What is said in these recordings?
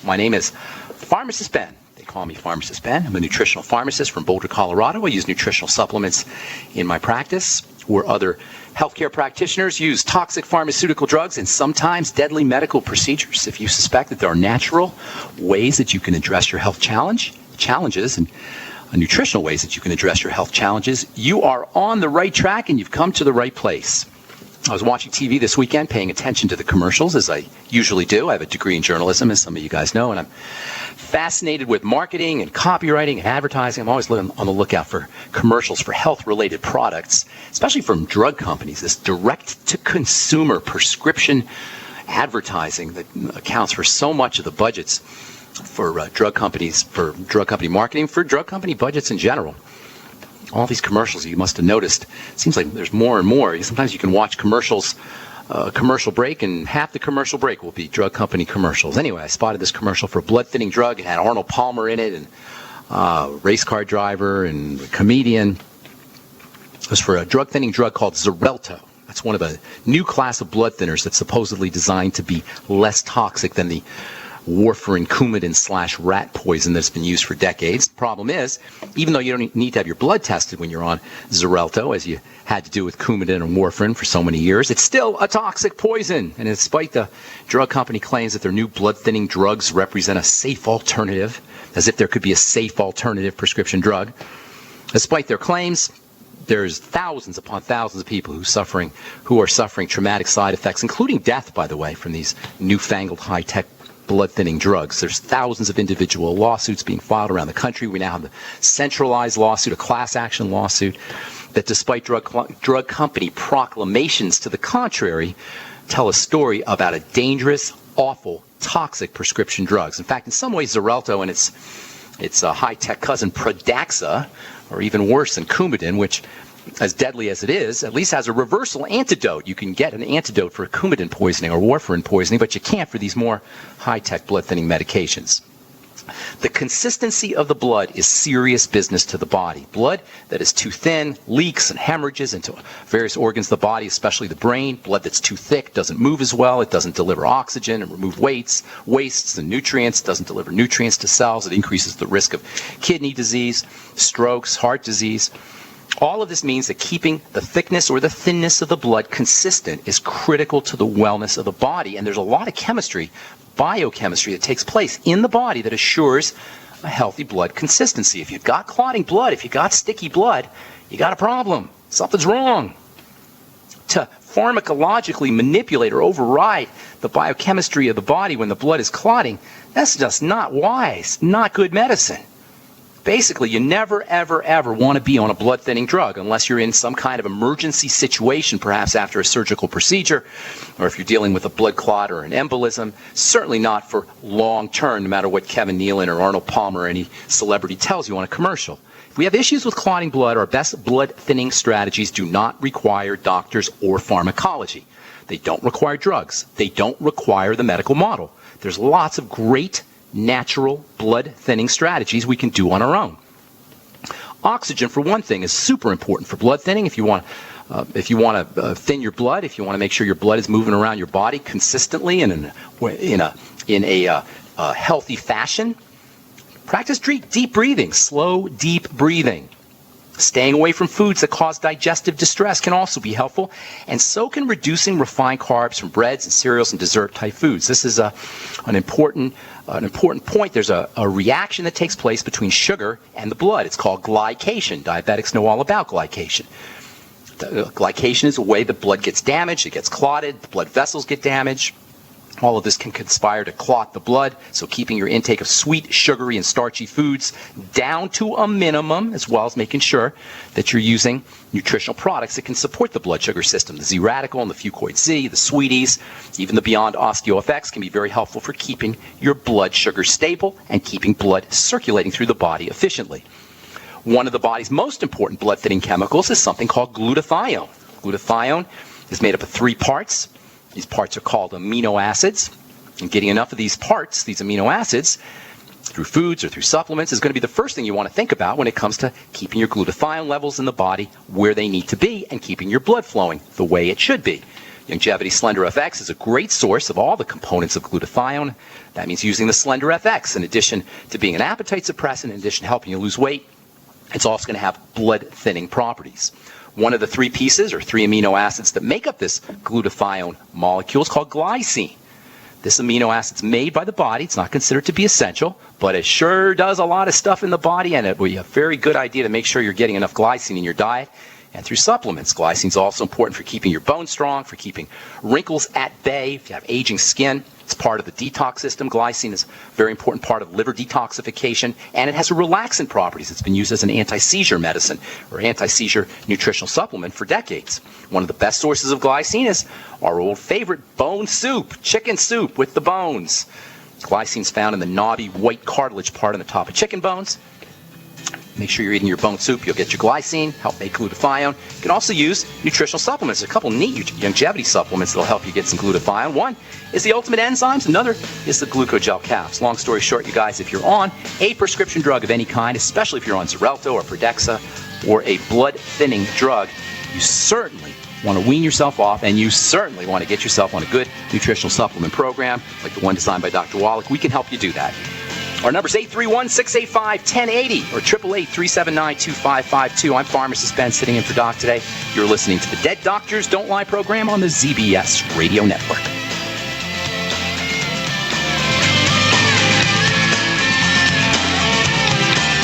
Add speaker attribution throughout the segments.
Speaker 1: My name is Pharmacist Ben. They call me Pharmacist Ben. I'm a nutritional pharmacist from Boulder, Colorado. I use nutritional supplements in my practice, where other healthcare practitioners use toxic pharmaceutical drugs and sometimes deadly medical procedures. If you suspect that there are natural ways that you can address your health challenges and nutritional ways that you can address your health challenges, you are on the right track and you've come to the right place. I was watching TV this weekend, paying attention to the commercials, as I usually do. I have a degree in journalism, as some of you guys know, and I'm fascinated with marketing and copywriting and advertising. I'm always on the lookout for commercials for health-related products, especially from drug companies. This direct-to-consumer prescription advertising that accounts for so much of the budgets for drug companies, for drug company marketing, for drug company budgets in general. All these commercials, you must have noticed, it seems like there's more and more. Sometimes you can watch commercials, commercial break, and half the commercial break will be drug company commercials. Anyway, I spotted this commercial for a blood-thinning drug. It had Arnold Palmer in it, and a race car driver and a comedian. It was for a drug-thinning drug called Xarelto. That's one of a new class of blood thinners that's supposedly designed to be less toxic than the warfarin, Coumadin / rat poison that's been used for decades. The problem is, even though you don't need to have your blood tested when you're on Xarelto, as you had to do with Coumadin and warfarin for so many years, it's still a toxic poison. And despite the drug company claims that their new blood-thinning drugs represent a safe alternative, as if there could be a safe alternative prescription drug, despite their claims, there's thousands upon thousands of people who are suffering traumatic side effects, including death, by the way, from these newfangled high-tech blood-thinning drugs. There's thousands of individual lawsuits being filed around the country. We now have a centralized lawsuit, a class action lawsuit, that despite drug company proclamations to the contrary, tell a story about a dangerous, awful, toxic prescription drugs. In fact, in some ways, Xarelto and its high-tech cousin Pradaxa, or even worse than Coumadin, which, as deadly as it is, at least has a reversal antidote. You can get an antidote for Coumadin poisoning or warfarin poisoning, but you can't for these more high-tech blood-thinning medications. The consistency of the blood is serious business to the body. Blood that is too thin leaks and hemorrhages into various organs of the body, especially the brain. Blood that's too thick doesn't move as well. It doesn't deliver oxygen and remove wastes and nutrients. It doesn't deliver nutrients to cells. It increases the risk of kidney disease, strokes, heart disease. All of this means that keeping the thickness or the thinness of the blood consistent is critical to the wellness of the body. And there's a lot of chemistry, biochemistry that takes place in the body that assures a healthy blood consistency. If you've got clotting blood, if you've got sticky blood, you got a problem. Something's wrong. To pharmacologically manipulate or override the biochemistry of the body when the blood is clotting, that's just not wise, not good medicine. Basically, you never, ever, ever want to be on a blood-thinning drug unless you're in some kind of emergency situation, perhaps after a surgical procedure, or if you're dealing with a blood clot or an embolism. Certainly not for long-term, no matter what Kevin Nealon or Arnold Palmer or any celebrity tells you on a commercial. If we have issues with clotting blood, our best blood-thinning strategies do not require doctors or pharmacology. They don't require drugs. They don't require the medical model. There's lots of great natural blood-thinning strategies we can do on our own. Oxygen, for one thing, is super important for blood thinning. If you want to thin your blood, if you want to make sure your blood is moving around your body consistently and in a healthy fashion, practice deep breathing, slow, deep breathing. Staying away from foods that cause digestive distress can also be helpful, and so can reducing refined carbs from breads and cereals and dessert-type foods. This is an important point. There's a reaction that takes place between sugar and the blood. It's called glycation. Diabetics know all about glycation. Glycation is a way the blood gets damaged, it gets clotted, the blood vessels get damaged. All of this can conspire to clot the blood, so keeping your intake of sweet, sugary, and starchy foods down to a minimum, as well as making sure that you're using nutritional products that can support the blood sugar system. The Z-Radical and the Fucoid Z, the Sweeties, even the Beyond OsteoFX can be very helpful for keeping your blood sugar stable and keeping blood circulating through the body efficiently. One of the body's most important blood-thinning chemicals is something called glutathione. Glutathione is made up of 3 parts. These parts are called amino acids. And getting enough of these parts, these amino acids, through foods or through supplements is going to be the first thing you want to think about when it comes to keeping your glutathione levels in the body where they need to be and keeping your blood flowing the way it should be. Longevity Slender FX is a great source of all the components of glutathione. That means using the Slender FX in addition to being an appetite suppressant, in addition to helping you lose weight. It's also going to have blood-thinning properties. One of the three pieces, or three amino acids that make up this glutathione molecule, is called glycine. This amino acid's made by the body. It's not considered to be essential, but it sure does a lot of stuff in the body, and it would be a very good idea to make sure you're getting enough glycine in your diet and through supplements. Glycine is also important for keeping your bones strong, for keeping wrinkles at bay. If you have aging skin, it's part of the detox system. Glycine is a very important part of liver detoxification, and it has relaxant properties. It's been used as an anti-seizure medicine or anti-seizure nutritional supplement for decades. One of the best sources of glycine is our old favorite bone soup, chicken soup with the bones. Glycine is found in the knobby white cartilage part on the top of chicken bones. Make sure you're eating your bone soup. You'll get your glycine, help make glutathione. You can also use nutritional supplements. There's a couple neat longevity supplements that will help you get some glutathione. One is the Ultimate Enzymes. Another is the Glucogel Caps. Long story short, you guys, if you're on a prescription drug of any kind, especially if you're on Xarelto or Pradaxa or a blood-thinning drug, you certainly want to wean yourself off, and you certainly want to get yourself on a good nutritional supplement program like the one designed by Dr. Wallach. We can help you do that. Our number is 831-685-1080 or 888-379-2552. I'm Pharmacist Ben, sitting in for Doc today. You're listening to the Dead Doctors Don't Lie program on the ZBS Radio Network.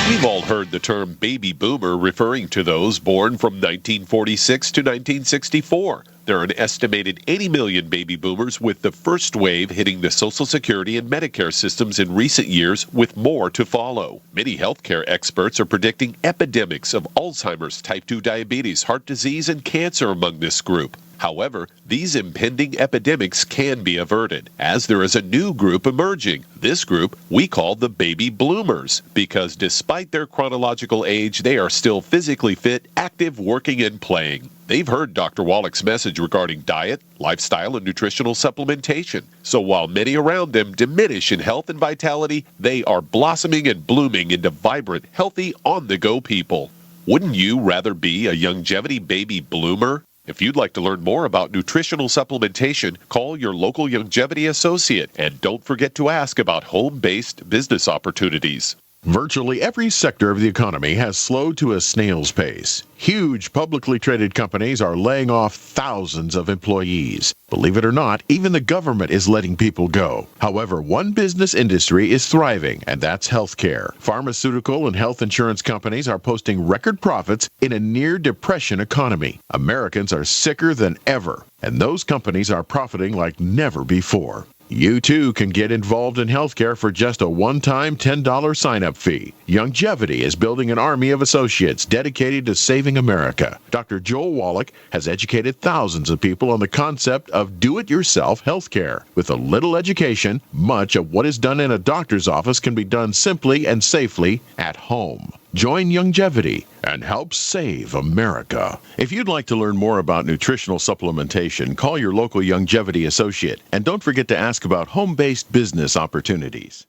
Speaker 2: We've all heard the term baby boomer referring to those born from 1946 to 1964. There are an estimated 80 million baby boomers, with the first wave hitting the Social Security and Medicare systems in recent years, with more to follow. Many healthcare experts are predicting epidemics of Alzheimer's, type 2 diabetes, heart disease, and cancer among this group. However, these impending epidemics can be averted, as there is a new group emerging. This group we call the baby bloomers, because despite their chronological age, they are still physically fit, active, working, and playing. They've heard Dr. Wallach's message regarding diet, lifestyle, and nutritional supplementation. So while many around them diminish in health and vitality, they are blossoming and blooming into vibrant, healthy, on-the-go people. Wouldn't you rather be a longevity baby bloomer? If you'd like to learn more about nutritional supplementation, call your local longevity associate, and don't forget to ask about home-based business opportunities.
Speaker 3: Virtually every sector of the economy has slowed to a snail's pace. Huge publicly traded companies are laying off thousands of employees. Believe it or not, even the government is letting people go. However, one business industry is thriving, and that's healthcare. Pharmaceutical and health insurance companies are posting record profits in a near-depression economy. Americans are sicker than ever, and those companies are profiting like never before. You too can get involved in healthcare for just a one-time $10 sign-up fee. Longevity is building an army of associates dedicated to saving America. Dr. Joel Wallach has educated thousands of people on the concept of do-it-yourself healthcare. With a little education, much of what is done in a doctor's office can be done simply and safely at home. Join Longevity and help save America. If you'd like to learn more about nutritional supplementation, call your local Longevity associate. And don't forget to ask about home-based business opportunities.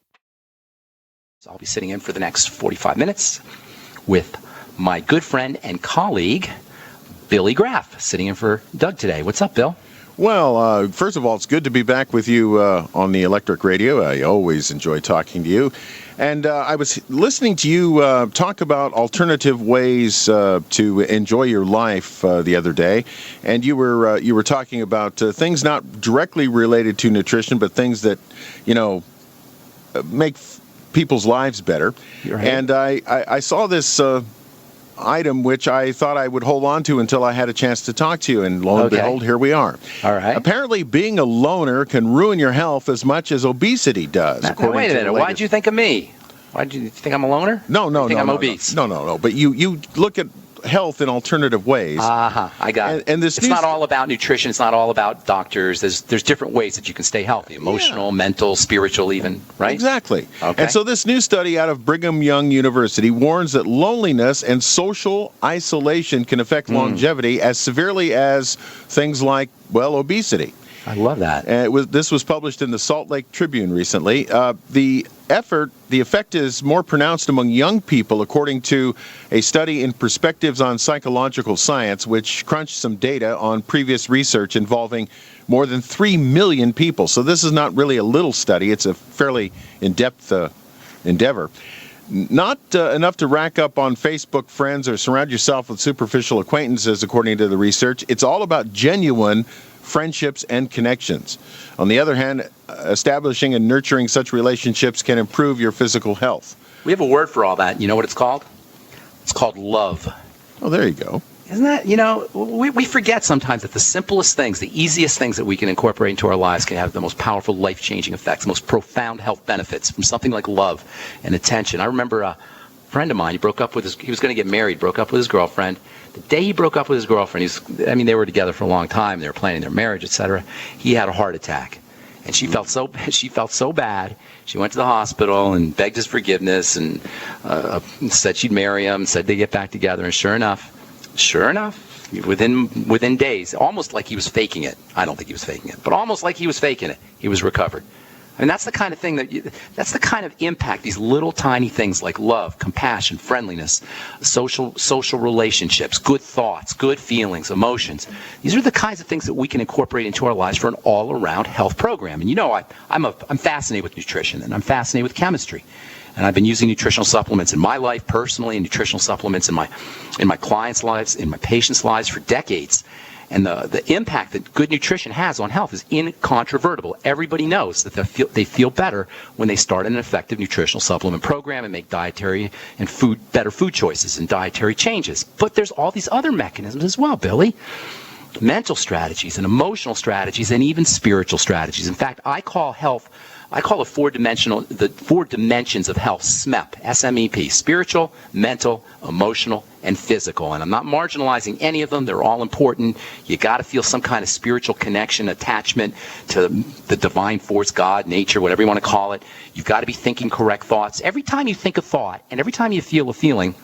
Speaker 1: So I'll be sitting in for the next 45 minutes with my good friend and colleague, Billy Graff, sitting in for Doug today. What's up, Bill?
Speaker 3: Well, first of all, it's good to be back with you on the electric radio. I always enjoy talking to you. And I was listening to you talk about alternative ways to enjoy your life the other day, and you were talking about things not directly related to nutrition, but things that make people's lives better. Right. And I saw this item which I thought I would hold on to until I had a chance to talk to you, and lo and behold, here we are.
Speaker 1: All right.
Speaker 3: Apparently, being a loner can ruin your health as much as obesity does.
Speaker 1: Now, wait a minute. Why'd you think of me? Why'd you think I'm a loner?
Speaker 3: No.
Speaker 1: You think I'm obese?
Speaker 3: No. But you look at health in alternative ways.
Speaker 1: I got it.
Speaker 3: And
Speaker 1: it's not all about nutrition. It's not all about doctors. There's different ways that you can stay healthy. Emotional, mental, spiritual even, right?
Speaker 3: Exactly.
Speaker 1: Okay.
Speaker 3: And so this new study out of Brigham Young University warns that loneliness and social isolation can affect longevity as severely as things like, obesity.
Speaker 1: I love that.
Speaker 4: This was published in the Salt Lake Tribune recently. The effect is more pronounced among young people, according to a study in Perspectives on Psychological Science, which crunched some data on previous research involving more than 3 million people. So this is not really a little study. It's a fairly in-depth endeavor. Not enough to rack up on Facebook friends or surround yourself with superficial acquaintances, according to the research. It's all about genuine friendships and connections. On the other hand, establishing and nurturing such relationships can improve your physical health.
Speaker 1: We have a word for all that. You know what it's called? It's called love.
Speaker 4: Oh, there you go.
Speaker 1: Isn't that, we forget sometimes that the simplest things, the easiest things that we can incorporate into our lives can have the most powerful life-changing effects, the most profound health benefits from something like love and attention. I remember a friend of mine, he was going to get married, broke up with his girlfriend. The day he broke up with his girlfriend, they were together for a long time, they were planning their marriage, etc. He had a heart attack. And she felt so bad. She went to the hospital and begged his forgiveness and said she'd marry him, said they'd get back together, and sure enough, within days, almost like he was faking it. I don't think he was faking it, but almost like he was faking it, he was recovered. And that's the kind of thing that's the kind of impact these little tiny things like love, compassion, friendliness, social relationships, good thoughts, good feelings, emotions. These are the kinds of things that we can incorporate into our lives for an all-around health program. And I'm fascinated with nutrition, and I'm fascinated with chemistry. And I've been using nutritional supplements in my life personally, and nutritional supplements in my clients' lives, in my patients' lives for decades. And the impact that good nutrition has on health is incontrovertible. Everybody knows that they feel better when they start an effective nutritional supplement program and make dietary and better food choices and dietary changes. But there's all these other mechanisms as well, Billy. Mental strategies and emotional strategies and even spiritual strategies. In fact, I call the 4 dimensions of health SMEP, S-M-E-P, spiritual, mental, emotional, and physical. And I'm not marginalizing any of them. They're all important. You got to feel some kind of spiritual connection, attachment to the divine force, God, nature, whatever you want to call it. You've got to be thinking correct thoughts. Every time you think a thought and every time you feel a feeling,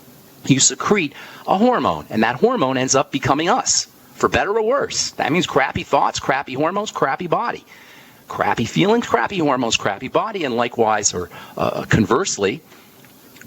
Speaker 1: you secrete a hormone, and that hormone ends up becoming us, for better or worse. That means crappy thoughts, crappy hormones, crappy body. Crappy feelings, crappy hormones, crappy body, and likewise, or conversely,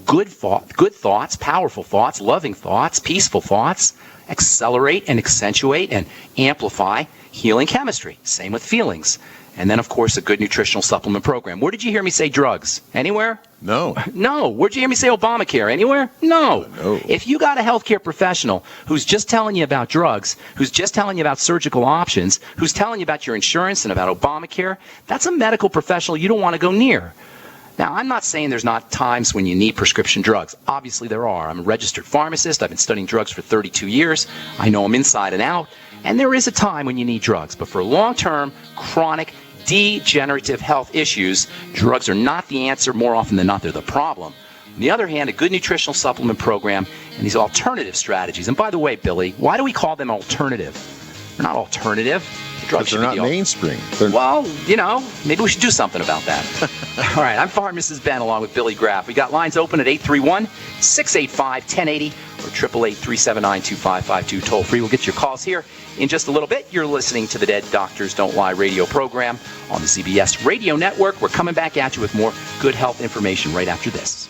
Speaker 1: good thoughts, powerful thoughts, loving thoughts, peaceful thoughts accelerate and accentuate and amplify healing chemistry. Same with feelings. And then, of course, a good nutritional supplement program. Where did you hear me say drugs? Anywhere?
Speaker 4: No.
Speaker 1: No. Where'd you hear me say Obamacare? Anywhere? No. If you got a healthcare professional who's just telling you about drugs, who's just telling you about surgical options, who's telling you about your insurance and about Obamacare, that's a medical professional you don't want to go near. Now, I'm not saying there's not times when you need prescription drugs. Obviously, there are. I'm a registered pharmacist. I've been studying drugs for 32 years. I know them inside and out. And there is a time when you need drugs. But for long-term, chronic, degenerative health issues, drugs are not the answer. More often than not, they're the problem. On the other hand, a good nutritional supplement program and these alternative strategies. And by the way, Billy, why do we call them alternative? They're not alternative.
Speaker 4: Drugs are not mainstream.
Speaker 1: Well, maybe we should do something about that. All right, I'm Pharmacist Ben along with Billy Graff. We got lines open at 831-685-1080 or 888-379-2552. Toll free. We'll get your calls here in just a little bit. You're listening to the Dead Doctors Don't Lie radio program on the CBS Radio Network. We're coming back at you with more good health information right after this.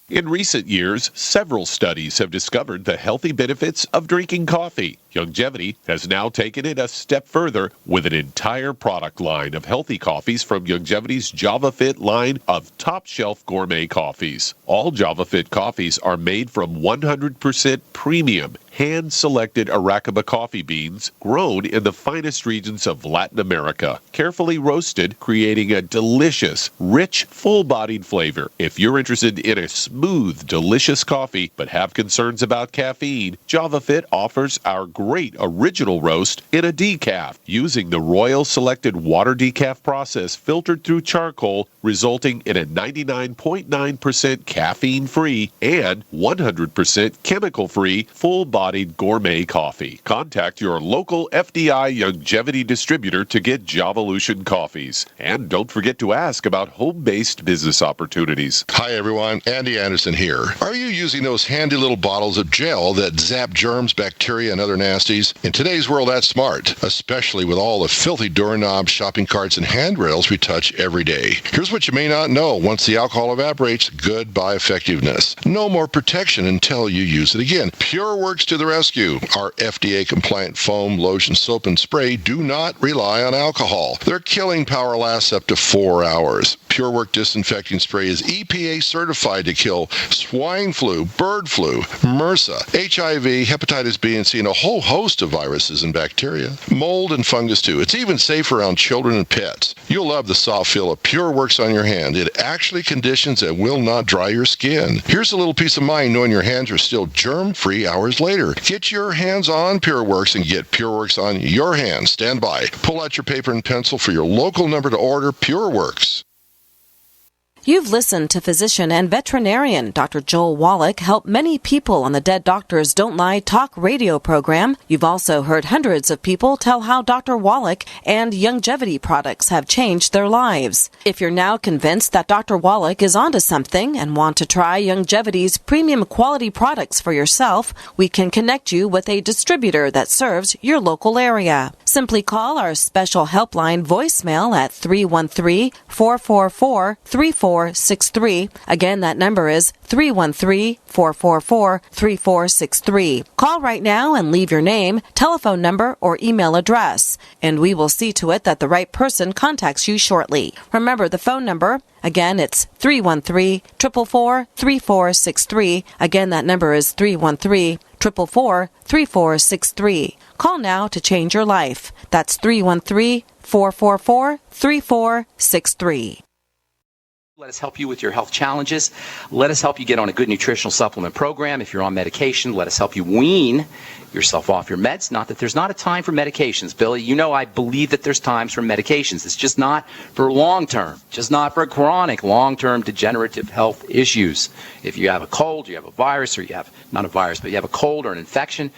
Speaker 2: In recent years, several studies have discovered the healthy benefits of drinking coffee. Longevity has now taken it a step further with an entire product line of healthy coffees from Longevity's JavaFit line of top-shelf gourmet coffees. All JavaFit coffees are made from 100% premium, hand-selected Arabica coffee beans grown in the finest regions of Latin America, carefully roasted, creating a delicious, rich, full-bodied flavor. If you're interested in a smooth, delicious coffee but have concerns about caffeine, JavaFit offers our great original roast in a decaf, using the Royal Selected Water Decaf process filtered through charcoal, resulting in a 99.9% caffeine-free and 100% chemical-free full-body full-bodied gourmet coffee. Contact your local FDI Longevity distributor to get Jovolution coffees. And don't forget to ask about home-based business opportunities.
Speaker 5: Hi everyone, Andy Anderson here. Are you using those handy little bottles of gel that zap germs, bacteria, and other nasties? In today's world, that's smart, especially with all the filthy doorknobs, shopping carts, and handrails we touch every day. Here's what you may not know. Once the alcohol evaporates, goodbye effectiveness. No more protection until you use it again. PureWorks to the rescue. Our FDA-compliant foam, lotion, soap, and spray do not rely on alcohol. Their killing power lasts up to 4 hours. PureWorks disinfecting spray is EPA certified to kill swine flu, bird flu, MRSA, HIV, hepatitis B and C, and a whole host of viruses and bacteria. Mold and fungus too. It's even safe around children and pets. You'll love the soft feel of PureWorks on your hand. It actually conditions and will not dry your skin. Here's a little peace of mind knowing your hands are still germ-free hours later. Get your hands on PureWorks and get PureWorks on your hands. Stand by. Pull out your paper and pencil for your local number to order PureWorks.
Speaker 6: You've listened to physician and veterinarian Dr. Joel Wallach help many people on the Dead Doctors Don't Lie talk radio program. You've also heard hundreds of people tell how Dr. Wallach and longevity products have changed their lives. If you're now convinced that Dr. Wallach is onto something and want to try longevity's premium quality products for yourself, we can connect you with a distributor that serves your local area. Simply call our special helpline voicemail at 313-444-3463. Again, that number is 313-444-3463. Call right now and leave your name, telephone number, or email address, and we will see to it that the right person contacts you shortly. Remember the phone number. Again, it's 313-444-3463. Again, that number is 313-444-3463. Call now to change your life. That's 313-444-3463.
Speaker 1: Let us help you with your health challenges. Let us help you get on a good nutritional supplement program. If you're on medication, let us help you wean yourself off your meds. Not that there's not a time for medications, Billy. You know I believe that there's times for medications. It's just not for long-term, just not for chronic, long-term degenerative health issues. If you have a cold, you have a virus, or you have, not a virus, but you have a cold or an infection,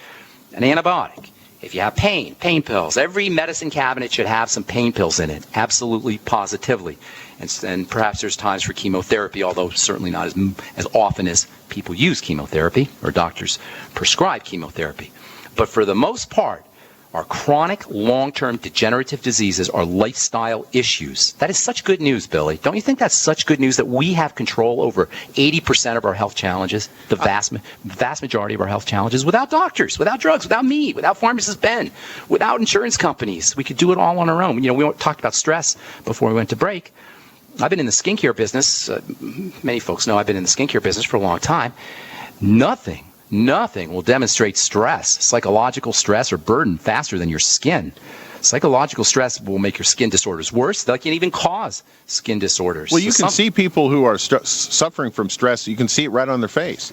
Speaker 1: an antibiotic. If you have pain pills. Every medicine cabinet should have some pain pills in it, absolutely, positively. And perhaps there's times for chemotherapy, although certainly not as often as people use chemotherapy or doctors prescribe chemotherapy. But for the most part, our chronic, long-term degenerative diseases are lifestyle issues. That is such good news, Billy. Don't you think that's such good news that we have control over 80% of our health challenges, the vast majority of our health challenges, without doctors, without drugs, without me, without Pharmacist Ben, without insurance companies? We could do it all on our own. You know, we talked about stress before we went to break. I've been in the skincare business. Many folks know I've been in the skincare business for a long time. Nothing will demonstrate stress, psychological stress or burden faster than your skin. Psychological stress will make your skin disorders worse. They can even cause skin disorders.
Speaker 4: Well, you can see people who are suffering from stress. You can see it right on their face.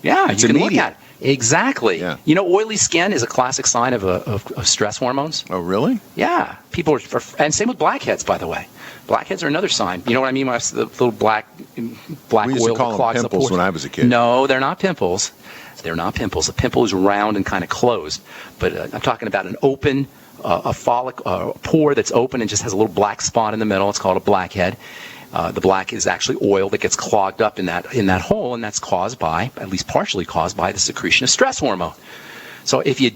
Speaker 1: Yeah,
Speaker 4: it's
Speaker 1: you can
Speaker 4: immediate.
Speaker 1: look at it. Exactly.
Speaker 4: Yeah.
Speaker 1: You know, oily skin is a classic sign of stress hormones.
Speaker 4: Oh, really?
Speaker 1: Yeah. People are, and same with blackheads, by the way. Blackheads are another sign. You know what I mean? When I the little black
Speaker 4: We used
Speaker 1: oil
Speaker 4: to call them
Speaker 1: clogs
Speaker 4: pimples
Speaker 1: up.
Speaker 4: when I was a kid.
Speaker 1: No, they're not pimples. They're not pimples. A pimple is round and kind of closed. But I'm talking about an open, a pore that's open and just has a little black spot in the middle. It's called a blackhead. The black is actually oil that gets clogged up in that hole, and that's caused by, at least partially caused by, the secretion of stress hormone. So if we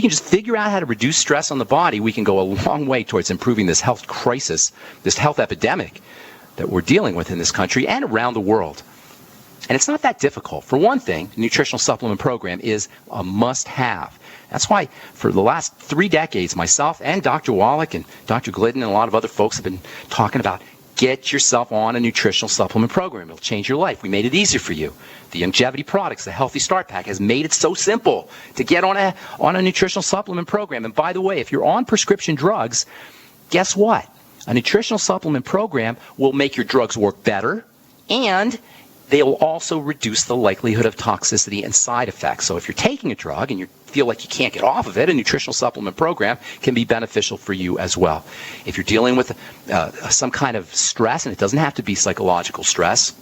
Speaker 1: can just figure out how to reduce stress on the body, we can go a long way towards improving this health crisis, this health epidemic that we're dealing with in this country and around the world. And it's not that difficult. For one thing, the nutritional supplement program is a must-have. That's why for the last 3 decades, myself and Dr. Wallach and Dr. Glidden and a lot of other folks have been talking about get yourself on a nutritional supplement program. It'll change your life. We made it easier for you. The longevity products, the Healthy Start Pack, has made it so simple to get on a nutritional supplement program. And by the way, if you're on prescription drugs, guess what? A nutritional supplement program will make your drugs work better, and they will also reduce the likelihood of toxicity and side effects. So if you're taking a drug and you feel like you can't get off of it, a nutritional supplement program can be beneficial for you as well. If you're dealing with some kind of stress, and it doesn't have to be psychological stress,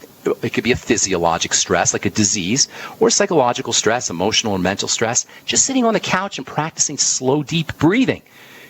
Speaker 1: it could be a physiologic stress like a disease, or psychological stress, emotional or mental stress, just sitting on the couch and practicing slow, deep breathing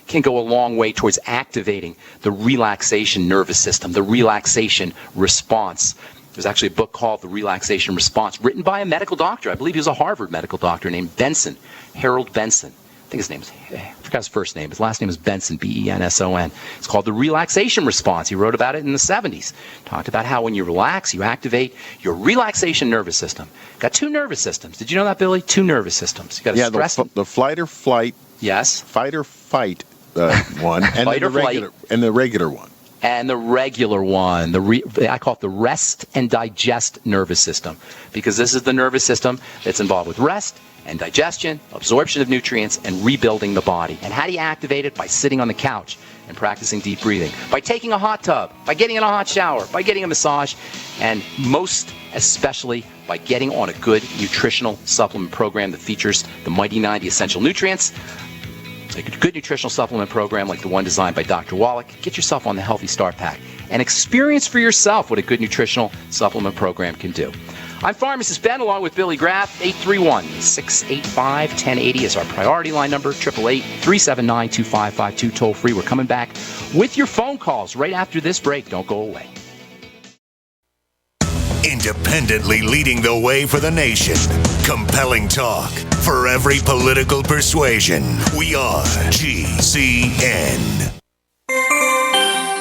Speaker 1: can go a long way towards activating the relaxation nervous system, the relaxation response. There's actually a book called The Relaxation Response, written by a medical doctor. I believe he was a Harvard medical doctor named Benson, Harold Benson. I think his name is, I forgot his first name. His last name is Benson, B-E-N-S-O-N. It's called The Relaxation Response. He wrote about it in the 70s. Talked about how when you relax, you activate your relaxation nervous system. Got two nervous systems. Did you know that, Billy? Two nervous systems. You got a stress.
Speaker 4: The flight or flight.
Speaker 1: Yes.
Speaker 4: Fight or fight one, and
Speaker 1: Fight
Speaker 4: the
Speaker 1: or flight.
Speaker 4: regular one.
Speaker 1: And the regular one, I call it the rest and digest nervous system, because this is the nervous system that's involved with rest and digestion, absorption of nutrients, and rebuilding the body. And how do you activate it? By sitting on the couch and practicing deep breathing, by taking a hot tub, by getting in a hot shower, by getting a massage, and most especially by getting on a good nutritional supplement program that features the Mighty 90 essential nutrients. A good nutritional supplement program like the one designed by Dr. Wallach. Get yourself on the Healthy Start Pack and experience for yourself what a good nutritional supplement program can do. I'm Pharmacist Ben along with Billy Graff. 831-685-1080 is our priority line number. 888-379-2552 toll free. We're coming back with your phone calls right after this break. Don't go away.
Speaker 7: Independently leading the way for the nation. Compelling talk for every political persuasion. We are GCN.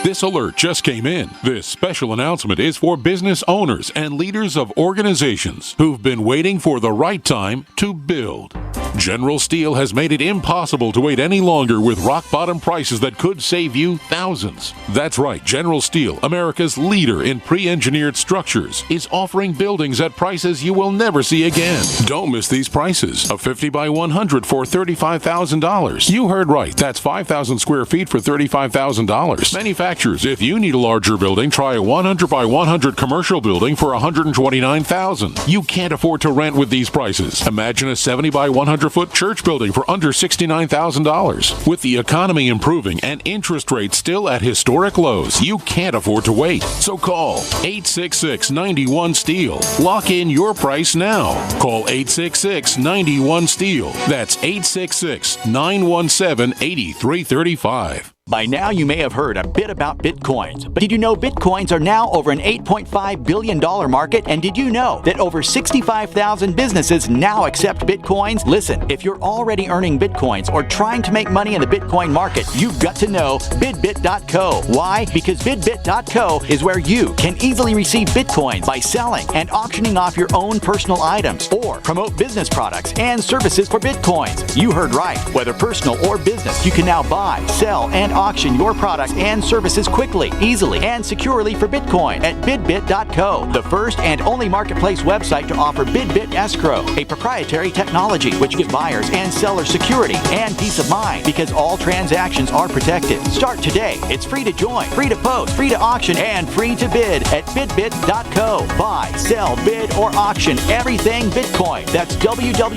Speaker 8: This alert just came in. This special announcement is for business owners and leaders of organizations who've been waiting for the right time to build. General Steel has made it impossible to wait any longer with rock-bottom prices that could save you thousands. That's right, General Steel, America's leader in pre-engineered structures, is offering buildings at prices you will never see again. Don't miss these prices. A 50 by 100 for $35,000. You heard right, that's 5,000 square feet for $35,000. Manufacturers, if you need a larger building, try a 100 by 100 commercial building for $129,000. You can't afford to rent with these prices. Imagine a 70 by 100-foot church building for under $69,000. With the economy improving and interest rates still at historic lows, you can't afford to wait. So call 866-91-STEEL. Lock in your price now. Call 866-91-STEEL. That's 866-917-8335.
Speaker 9: By now, you may have heard a bit about Bitcoins, but did you know Bitcoins are now over an $8.5 billion market? And did you know that over 65,000 businesses now accept Bitcoins? Listen, if you're already earning Bitcoins or trying to make money in the Bitcoin market, you've got to know bidbit.co. Why? Because bidbit.co is where you can easily receive Bitcoins by selling and auctioning off your own personal items or promote business products and services for Bitcoins. You heard right. Whether personal or business, you can now buy, sell, and auction your products and services quickly, easily, and securely for Bitcoin at bidbit.co, the first and only marketplace website to offer Bidbit Escrow, a proprietary technology which gives buyers and sellers security and peace of mind because all transactions are protected. Start today. It's free to join, free to post, free to auction, and free to bid at bidbit.co. Buy, sell, bid, or auction everything Bitcoin. That's www.bidbit.co,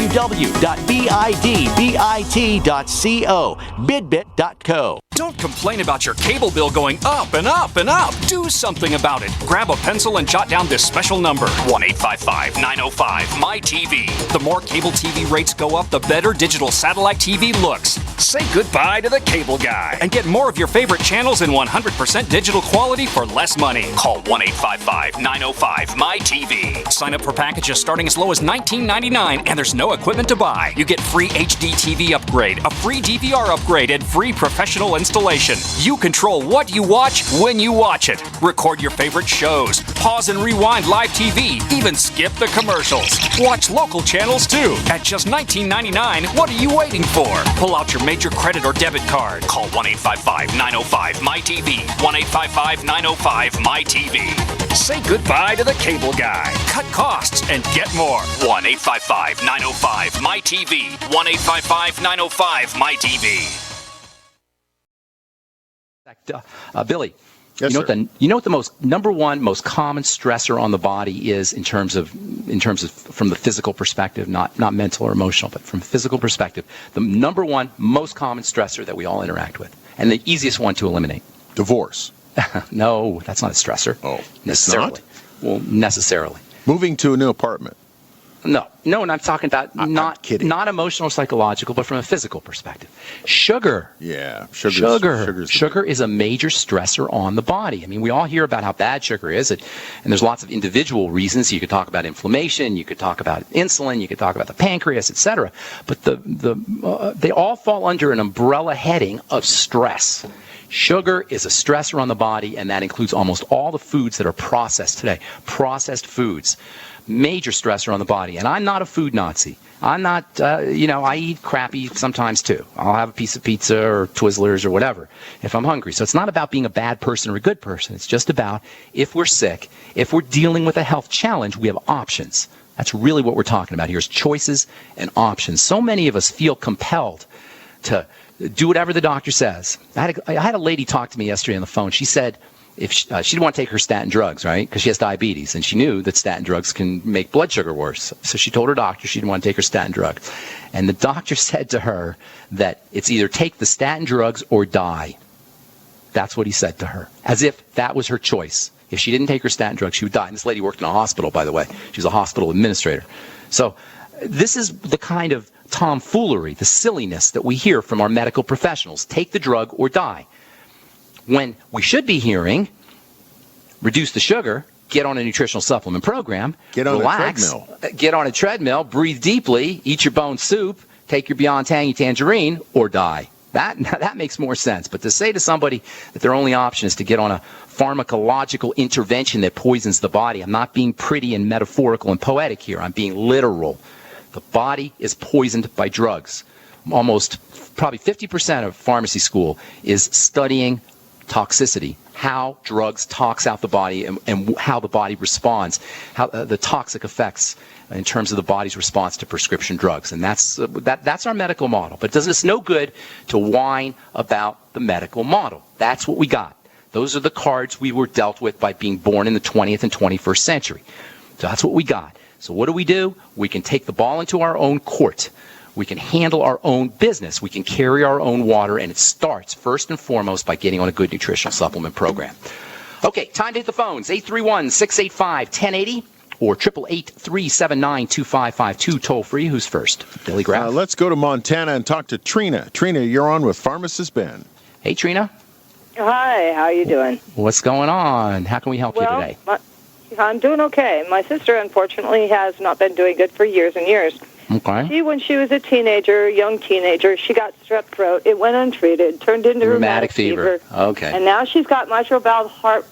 Speaker 9: bidbit.co.
Speaker 10: Don't complain about your cable bill going up and up and up. Do something about it. Grab a pencil and jot down this special number, 1-855-905-MY-TV. The more cable TV rates go up, the better digital satellite TV looks. Say goodbye to the cable guy and get more of your favorite channels in 100% digital quality for less money. Call 1-855-905-MY-TV. Sign up for packages starting as low as $19.99 and there's no equipment to buy. You get free HD TV upgrade, a free DVR upgrade, and free professional installation. You control what you watch when you watch it. Record your favorite shows, pause and rewind live TV, even skip the commercials. Watch local channels too. At just $19.99, what are you waiting for? Pull out your major credit or debit card. Call 1-855-905-MY-TV. 1-855-905-MY-TV. Say goodbye to the cable guy. Cut costs and get more. 1-855-905-MY-TV. 1-855-905-MY-TV.
Speaker 1: Billy,
Speaker 4: Yes,
Speaker 1: you know what the most common stressor on the body is in terms of from the physical perspective, not mental or emotional, but from a physical perspective, the number one most common stressor that we all interact with, and the easiest one to eliminate.
Speaker 4: Divorce.
Speaker 1: No, that's not a stressor.
Speaker 4: Oh,
Speaker 1: necessarily.
Speaker 4: It's not?
Speaker 1: Well, necessarily.
Speaker 4: Moving to a new apartment.
Speaker 1: No, and I'm talking about not emotional or psychological, but from a physical perspective. Sugar.
Speaker 4: Yeah,
Speaker 1: sugar is a major stressor on the body. I mean, we all hear about how bad sugar is, and there's lots of individual reasons. You could talk about inflammation, you could talk about insulin, you could talk about the pancreas, etc. But they all fall under an umbrella heading of stress. Sugar is a stressor on the body, and that includes almost all the foods that are processed today. Processed foods. Major stressor on the body. And I'm not a food Nazi. I'm not, I eat crappy sometimes too. I'll have a piece of pizza or Twizzlers or whatever if I'm hungry. So it's not about being a bad person or a good person. It's just about if we're sick, if we're dealing with a health challenge, we have options. That's really what we're talking about here is choices and options. So many of us feel compelled to do whatever the doctor says. I had a lady talk to me yesterday on the phone. She said, if she didn't want to take her statin drugs, right? Because she has diabetes, and she knew that statin drugs can make blood sugar worse. So she told her doctor she didn't want to take her statin drug. And the doctor said to her that it's either take the statin drugs or die. That's what he said to her, as if that was her choice. If she didn't take her statin drugs, she would die. And this lady worked in a hospital, by the way. She was a hospital administrator. So this is the kind of tomfoolery, the silliness that we hear from our medical professionals. Take the drug or die. When we should be hearing, reduce the sugar, get on a nutritional supplement program, relax, get on a treadmill, breathe deeply, eat your bone soup, take your Beyond Tangy Tangerine, or die. That makes more sense. But to say to somebody that their only option is to get on a pharmacological intervention that poisons the body, I'm not being pretty and metaphorical and poetic here. I'm being literal. The body is poisoned by drugs. Probably 50% of pharmacy school is studying toxicity, how drugs tox out the body and how the body responds, how the toxic effects in terms of the body's response to prescription drugs. And that's our medical model. But it does us no good to whine about the medical model. That's what we got. Those are the cards we were dealt with by being born in the 20th and 21st century. So that's what we got. So what do? We can take the ball into our own court. We can handle our own business. We can carry our own water, and it starts first and foremost by getting on a good nutritional supplement program. Okay, time to hit the phones. 831-685-1080 or 888-379-2552, toll free. Who's first? Billy Graff.
Speaker 4: Let's go to Montana and talk to Trina. Trina, you're on with Pharmacist Ben.
Speaker 1: Hey, Trina.
Speaker 11: Hi, how are you doing?
Speaker 1: What's going on? How can we help you today?
Speaker 11: I'm doing okay. My sister, unfortunately, has not been doing good for years and years.
Speaker 1: Okay.
Speaker 11: When she was a young teenager, she got strep throat. It went untreated, turned into rheumatic fever.
Speaker 1: Okay.
Speaker 11: And now she's got mitral valve heart.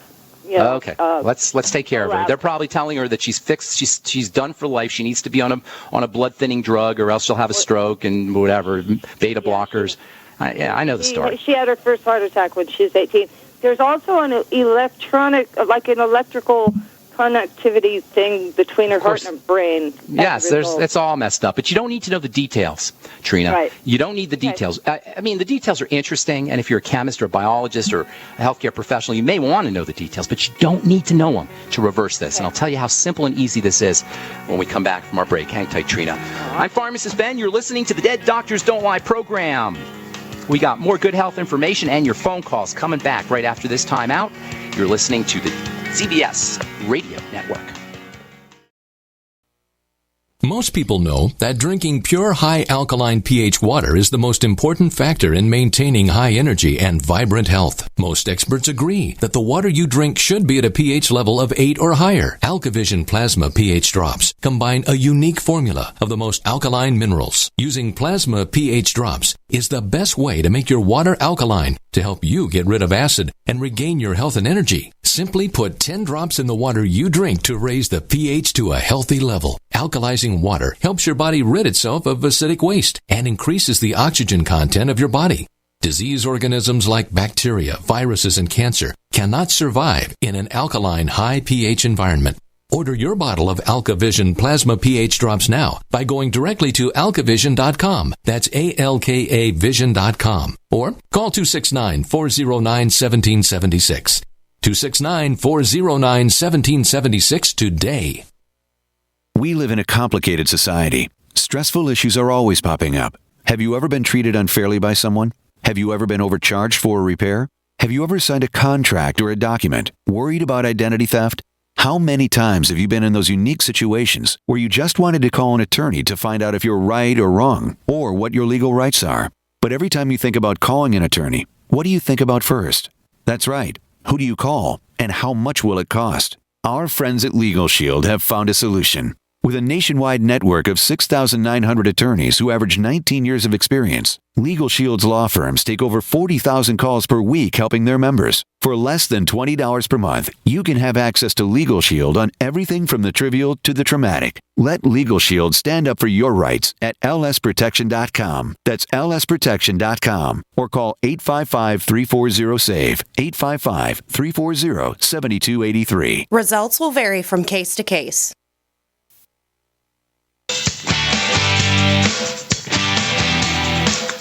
Speaker 1: Okay. Let's take care of her. They're probably telling her that she's fixed. She's done for life. She needs to be on a blood thinning drug, or else she'll have a stroke and whatever. Beta blockers. I know the story.
Speaker 11: She had her first heart attack when she was 18. There's also an electrical connectivity thing between her heart and her brain.
Speaker 1: Yes, it's all messed up. But you don't need to know the details, Trina.
Speaker 11: Right.
Speaker 1: You don't need the details. I mean, the details are interesting, and if you're a chemist or a biologist or a healthcare professional, you may want to know the details, but you don't need to know them to reverse this. And I'll tell you how simple and easy this is when we come back from our break. Hang tight, Trina. I'm Pharmacist Ben. You're listening to the Dead Doctors Don't Lie program. We got more good health information and your phone calls coming back right after this time out. You're listening to the CBS Radio Network.
Speaker 12: Most people know that drinking pure high alkaline pH water is the most important factor in maintaining high energy and vibrant health. Most experts agree that the water you drink should be at a pH level of 8 or higher. AlkaVision Plasma pH drops combine a unique formula of the most alkaline minerals. Using plasma pH drops is the best way to make your water alkaline to help you get rid of acid and regain your health and energy. Simply put 10 drops in the water you drink to raise the pH to a healthy level. Alkalizing water helps your body rid itself of acidic waste and increases the oxygen content of your body. Disease organisms like bacteria, viruses, and cancer cannot survive in an alkaline high pH environment. Order your bottle of AlkaVision Plasma pH drops now by going directly to alkavision.com. That's ALKAvision.com. Or call 269-409-1776. 269-409-1776 today.
Speaker 13: We live in a complicated society. Stressful issues are always popping up. Have you ever been treated unfairly by someone? Have you ever been overcharged for a repair? Have you ever signed a contract or a document worried about identity theft? How many times have you been in those unique situations where you just wanted to call an attorney to find out if you're right or wrong, or what your legal rights are? But every time you think about calling an attorney, what do you think about first? That's right. Who do you call, and how much will it cost? Our friends at Legal Shield have found a solution. With a nationwide network of 6,900 attorneys who average 19 years of experience, Legal Shield's law firms take over 40,000 calls per week helping their members. For less than $20 per month, you can have access to Legal Shield on everything from the trivial to the traumatic. Let Legal Shield stand up for your rights at lsprotection.com. That's lsprotection.com. Or call 855-340-SAVE, 855-340-7283.
Speaker 14: Results will vary from case to case.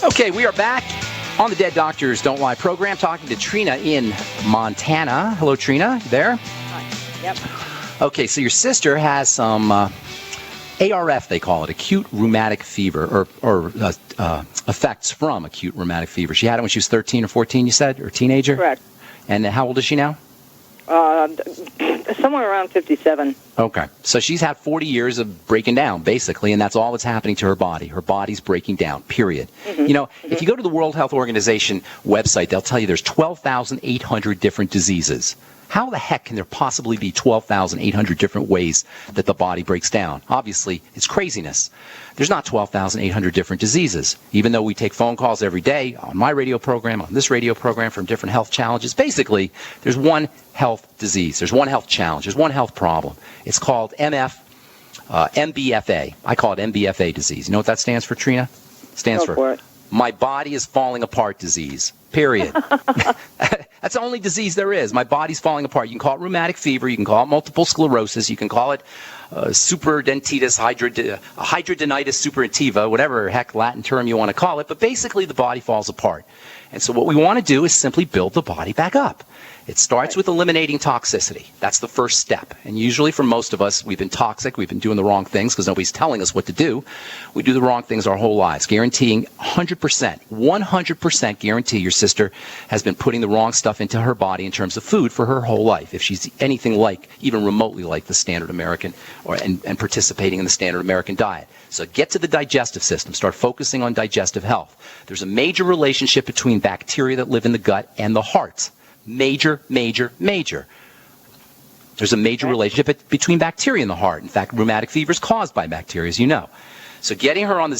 Speaker 1: Okay, we are back on the Dead Doctors Don't Lie program, talking to Trina in Montana. Hello, Trina. You there?
Speaker 11: Hi. Yep.
Speaker 1: Okay, so your sister has some ARF, they call it, acute rheumatic fever, or effects from acute rheumatic fever. She had it when she was 13 or 14, you said, or teenager?
Speaker 11: Correct.
Speaker 1: And how old is she now?
Speaker 11: Somewhere around 57.
Speaker 1: Okay. So she's had 40 years of breaking down, basically, and that's all that's happening to her body. Her body's breaking down, period.
Speaker 11: Mm-hmm.
Speaker 1: You know, if you go to the World Health Organization website, they'll tell you there's 12,800 different diseases. How the heck can there possibly be 12,800 different ways that the body breaks down? Obviously, it's craziness. There's not 12,800 different diseases. Even though we take phone calls every day on my radio program, on this radio program, from different health challenges, basically, there's one health disease. There's one health challenge. There's one health problem. It's called MBFA. I call it MBFA disease. You know what that stands for, Trina? It stands for my body is falling apart disease. Period. That's the only disease there is. My body's falling apart. You can call it rheumatic fever. You can call it multiple sclerosis. You can call it superdentitis, hydradenitis suppurativa, whatever heck Latin term you want to call it. But basically, the body falls apart. And so what we want to do is simply build the body back up. It starts with eliminating toxicity. That's the first step. And usually for most of us, we've been toxic. We've been doing the wrong things because nobody's telling us what to do. We do the wrong things our whole lives, guaranteeing 100% guarantee your sister has been putting the wrong stuff into her body in terms of food for her whole life. If she's anything like, even remotely like the standard American and participating in the standard American diet. So get to the digestive system. Start focusing on digestive health. There's a major relationship between bacteria that live in the gut and the heart. Major. There's a major relationship between bacteria and the heart. In fact, rheumatic fever is caused by bacteria, as you know. So getting her on the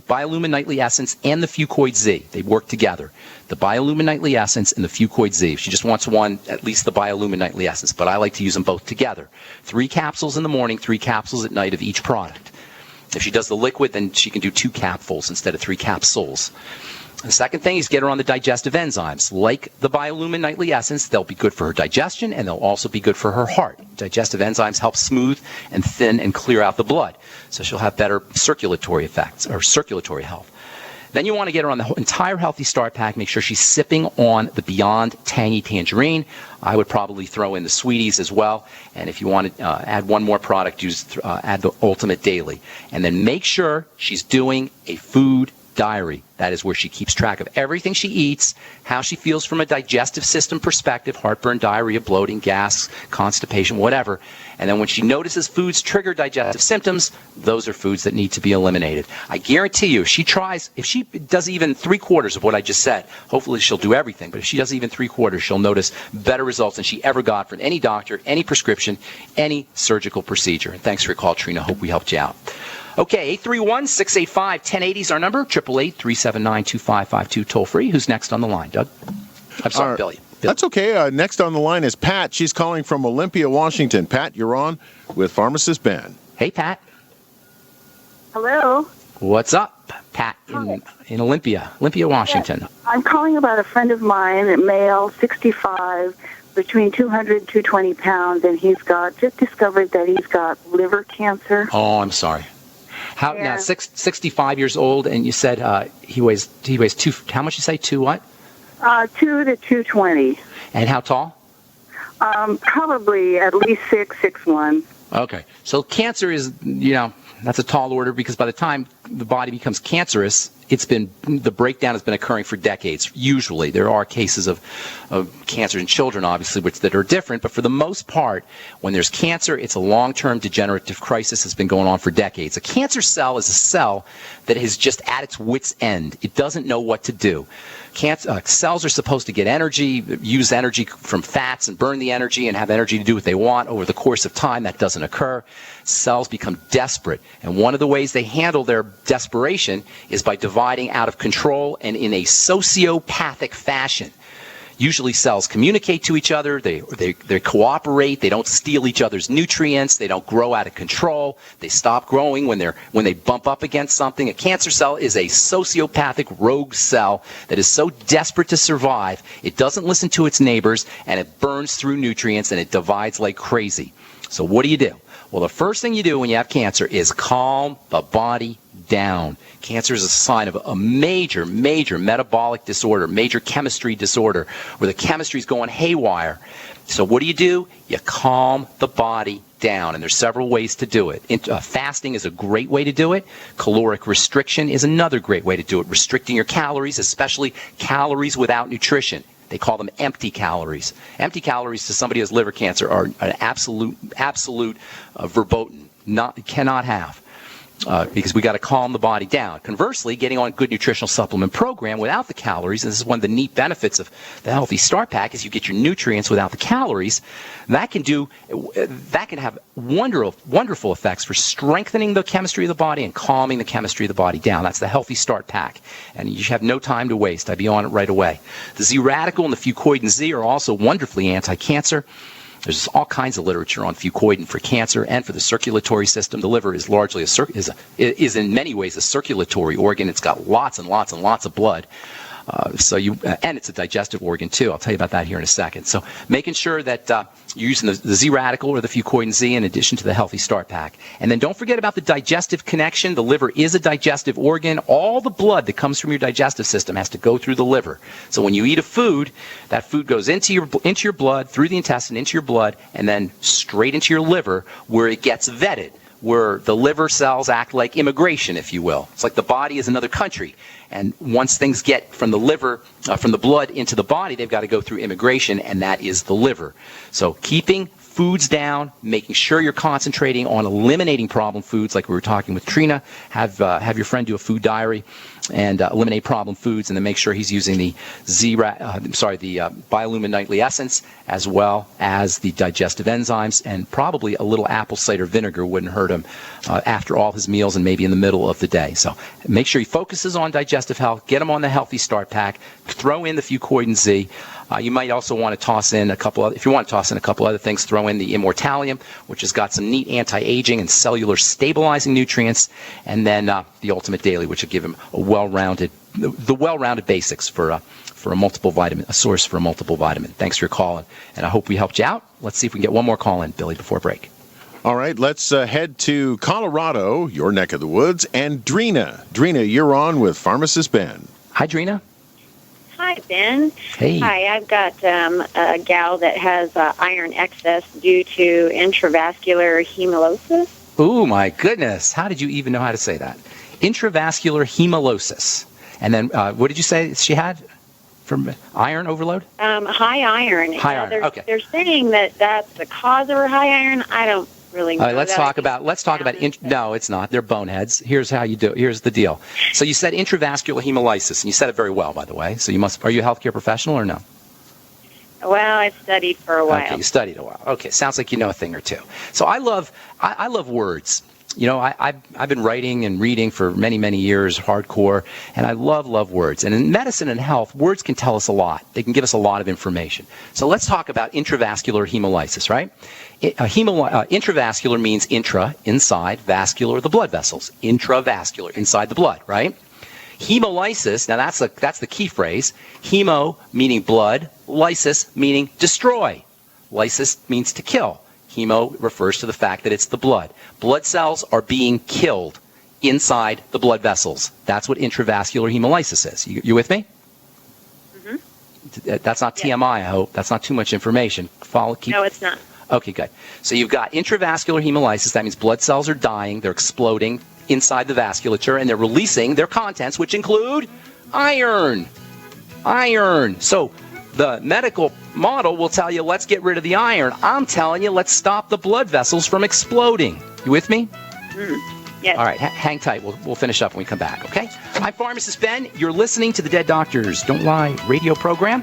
Speaker 1: Biolumin Nightly Essence and the Fucoid Z, they work together. The Biolumin Nightly Essence and the Fucoid Z. If she just wants one, at least the Biolumin Nightly Essence, but I like to use them both together. 3 capsules in the morning, 3 capsules at night of each product. If she does the liquid, then she can do 2 capfuls instead of 3 capsules. The second thing is get her on the digestive enzymes. Like the Biolumin Nightly Essence, they'll be good for her digestion, and they'll also be good for her heart. Digestive enzymes help smooth and thin and clear out the blood, so she'll have better circulatory effects, or circulatory health. Then you want to get her on the entire Healthy Start Pack. Make sure she's sipping on the Beyond Tangy Tangerine. I would probably throw in the Sweeties as well. And if you want to add one more product, add the Ultimate Daily. And then make sure she's doing a food diary. That is where she keeps track of everything she eats, how she feels from a digestive system perspective, heartburn, diarrhea, bloating, gas, constipation, whatever. And then when she notices foods trigger digestive symptoms, those are foods that need to be eliminated. I guarantee you, if she does even 3/4 of what I just said, hopefully she'll do everything, but if she does even 3/4, she'll notice better results than she ever got from any doctor, any prescription, any surgical procedure. And thanks for your call, Trina. Hope we helped you out. Okay, 831-685-1080 is our number, 888-379-2552, toll free. Who's next on the line, Doug? I'm sorry, Billy.
Speaker 4: That's okay. Next on the line is Pat. She's calling from Olympia, Washington. Pat, you're on with Pharmacist Ben.
Speaker 1: Hey, Pat.
Speaker 15: Hello.
Speaker 1: What's up, Pat, in Olympia, Washington?
Speaker 15: Yes. I'm calling about a friend of mine, a male, 65, between 200 and 220 pounds, and he's just discovered that he's got liver cancer.
Speaker 1: Oh, I'm sorry. Now, 65 years old, and you said he weighs how much you say? 2 what?
Speaker 15: 2 to 220.
Speaker 1: And how tall?
Speaker 15: Probably at least 6'1".
Speaker 1: Okay. So cancer is, that's a tall order because by the time the body becomes cancerous, the breakdown has been occurring for decades. Usually, there are cases of cancer in children, obviously, that are different. But for the most part, when there's cancer, it's a long-term degenerative crisis that's been going on for decades. A cancer cell is a cell that is just at its wit's end. It doesn't know what to do. Cells are supposed to get energy, use energy from fats and burn the energy and have energy to do what they want. Over the course of time, that doesn't occur. Cells become desperate. And one of the ways they handle their desperation is by dividing out of control and in a sociopathic fashion. Usually cells communicate to each other, they cooperate, they don't steal each other's nutrients, they don't grow out of control, they stop growing when they bump up against something. A cancer cell is a sociopathic rogue cell that is so desperate to survive, it doesn't listen to its neighbors, and it burns through nutrients, and it divides like crazy. So what do? Well, the first thing you do when you have cancer is calm the body down. Cancer is a sign of a major metabolic disorder, major chemistry disorder, where the chemistry is going haywire. So what do? You calm the body down, and there's several ways to do it. Fasting is a great way to do it. Caloric restriction is another great way to do it. Restricting your calories, especially calories without nutrition. They call them empty calories. Empty calories to somebody who has liver cancer are an absolute verboten. Cannot have. Because we got to calm the body down. Conversely, getting on a good nutritional supplement program without the calories, and this is one of the neat benefits of the Healthy Start Pack, is you get your nutrients without the calories. That can have wonderful effects for strengthening the chemistry of the body and calming the chemistry of the body down. That's the Healthy Start Pack, and you have no time to waste. I'd be on it right away. The Z Radical and the Fucoidan Z are also wonderfully anti-cancer. There's all kinds of literature on fucoidan for cancer and for the circulatory system. The liver is largely is in many ways a circulatory organ. It's got lots and lots and lots of blood. And it's a digestive organ too. I'll tell you about that here in a second. So making sure that you're using the Z Radical or the Fucoidan Z in addition to the Healthy Start Pack. And then don't forget about the digestive connection. The liver is a digestive organ. All the blood that comes from your digestive system has to go through the liver. So when you eat a food, that food goes into your blood, through the intestine, into your blood, and then straight into your liver where it gets vetted, where the liver cells act like immigration, if you will. It's like the body is another country. And once things get from the liver, from the blood into the body, they've got to go through immigration, and that is the liver. So keeping foods down, making sure you're concentrating on eliminating problem foods, like we were talking with Trina. Have your friend do a food diary and eliminate problem foods, and then make sure he's using the Biolumin Nightly Essence, as well as the digestive enzymes, and probably a little apple cider vinegar wouldn't hurt him after all his meals and maybe in the middle of the day. So make sure he focuses on digestive health. Get him on the Healthy Start Pack. Throw in the Fucoidan Z. You might also want to toss in a couple other things, throw in the Immortalium, which has got some neat anti-aging and cellular stabilizing nutrients, and then the Ultimate Daily, which will give him a well-rounded basics for a source for a multiple vitamin. Thanks for your call, and I hope we helped you out. Let's see if we can get one more call in, Billy, before break.
Speaker 4: All right, let's head to Colorado, your neck of the woods, and Drina. Drina, you're on with Pharmacist Ben.
Speaker 1: Hi, Drina.
Speaker 16: Hi, Ben.
Speaker 1: Hey.
Speaker 16: Hi, I've got a gal that has iron excess due to intravascular hemolysis.
Speaker 1: Oh, my goodness. How did you even know how to say that? Intravascular hemolysis. And then what did you say she had from iron overload?
Speaker 16: High iron.
Speaker 1: High iron, okay.
Speaker 16: They're saying that that's the cause of her high iron. I don't really know.
Speaker 1: All right, let's talk about no, it's not. They're boneheads. Here's how you do it. Here's the deal. So you said intravascular hemolysis, and you said it very well, by the way. So are you a healthcare professional or no?
Speaker 16: Well, I studied for a while.
Speaker 1: Okay, you studied a while. Okay, sounds like you know a thing or two. So I love words. You know, I've been writing and reading for many, many years, hardcore, and I love words. And in medicine and health, words can tell us a lot. They can give us a lot of information. So let's talk about intravascular hemolysis, right? Intravascular means intra, inside, vascular, the blood vessels. Intravascular, inside the blood, right? Hemolysis, now that's the key phrase. Hemo meaning blood, lysis meaning destroy. Lysis means to kill. Hemo refers to the fact that it's the blood. Blood cells are being killed inside the blood vessels. That's what intravascular hemolysis is. You with me?
Speaker 16: Mm-hmm.
Speaker 1: That's not TMI, I hope. That's not too much information.
Speaker 16: No, it's not.
Speaker 1: Okay, good. So you've got intravascular hemolysis. That means blood cells are dying. They're exploding inside the vasculature, and they're releasing their contents, which include iron. Iron. So the medical model will tell you, let's get rid of the iron. I'm telling you, let's stop the blood vessels from exploding. You with me?
Speaker 16: Yes.
Speaker 1: All right, hang tight. We'll finish up when we come back, okay? I'm Pharmacist Ben. You're listening to the Dead Doctors Don't Lie radio program.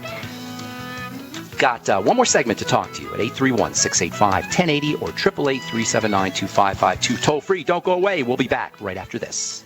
Speaker 1: Got one more segment to talk to you at 831-685-1080 or 888-379-2552. Toll free. Don't go away. We'll be back right after this.